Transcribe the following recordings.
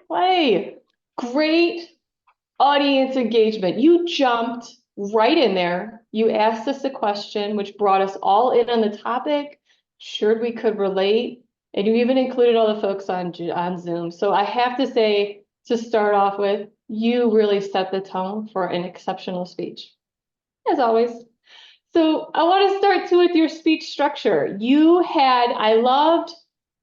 Clay, great audience engagement. You jumped right in there. You asked us a question, which brought us all in on the topic, sure we could relate, and you even included all the folks on Zoom. So I have to say, to start off with, you really set the tone for an exceptional speech, as always. So I want to start too with your speech structure. I loved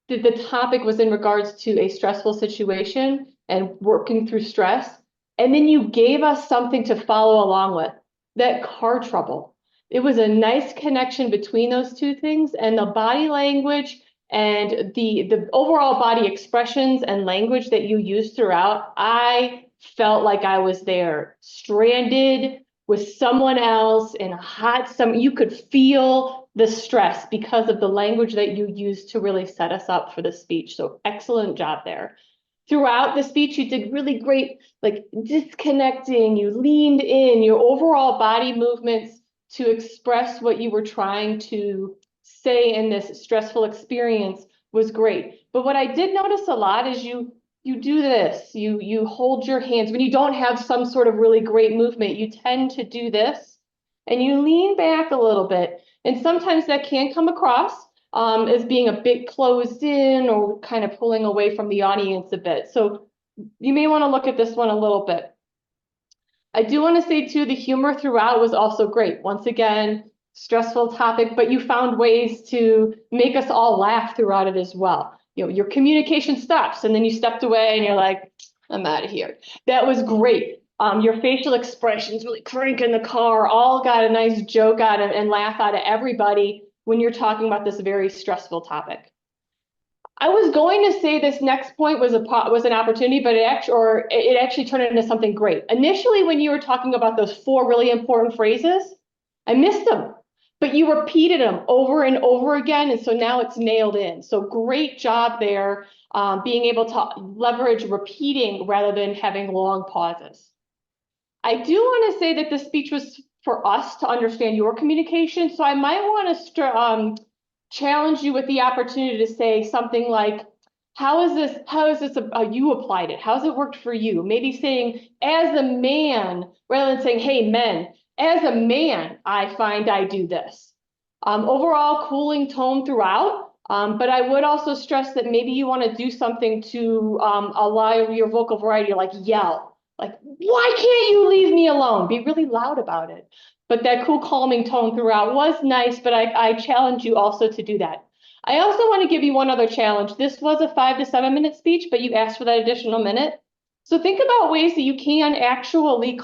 that the topic was in regards to a stressful situation and working through stress. And then you gave us something to follow along with, that car trouble. It was a nice connection between those two things, and the body language and the overall body expressions and language that you used throughout. I felt like I was there, stranded with someone else in a hot summer. You could feel the stress because of the language that you used to really set us up for the speech. So excellent job there. Throughout the speech, you did really great, like disconnecting, you leaned in, your overall body movements to express what you were trying to say in this stressful experience was great. But what I did notice a lot is you do this, you hold your hands. When you don't have some sort of really great movement, you tend to do this and you lean back a little bit. And sometimes that can come across as being a bit closed in or kind of pulling away from the audience a bit. So you may want to look at this one a little bit. I do want to say too, the humor throughout was also great. Once again, stressful topic, but you found ways to make us all laugh throughout it as well. You know, your communication stops and then you stepped away and you're like, I'm out of here. That was great. Your facial expressions really cranking the car, all got a nice joke out of and laugh out of everybody when you're talking about this very stressful topic. I was going to say this next point was an opportunity, but it actually turned into something great. Initially, when you were talking about those four really important phrases, I missed them, but you repeated them over and over again, and so now it's nailed in. So great job there, being able to leverage repeating rather than having long pauses. I do want to say that this speech was for us to understand your communication, so I might want to challenge you with the opportunity to say something like, you applied it? How's it worked for you? Maybe saying, as a man, rather than saying, hey, men, as a man, I find I do this. Overall, cooling tone throughout, but I would also stress that maybe you want to do something to allow your vocal variety, like yell, like, why can't you leave me alone? Be really loud about it. But that cool, calming tone throughout was nice, but I challenge you also to do that. I also want to give you one other challenge. This was a 5 to 7 minute speech, but you asked for that additional minute. So think about ways that you can actually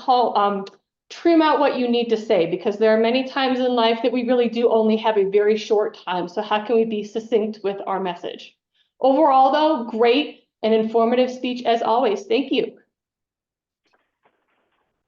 trim out what you need to say, because there are many times in life that we really do only have a very short time. So how can we be succinct with our message? Overall, though, great and informative speech as always. Thank you.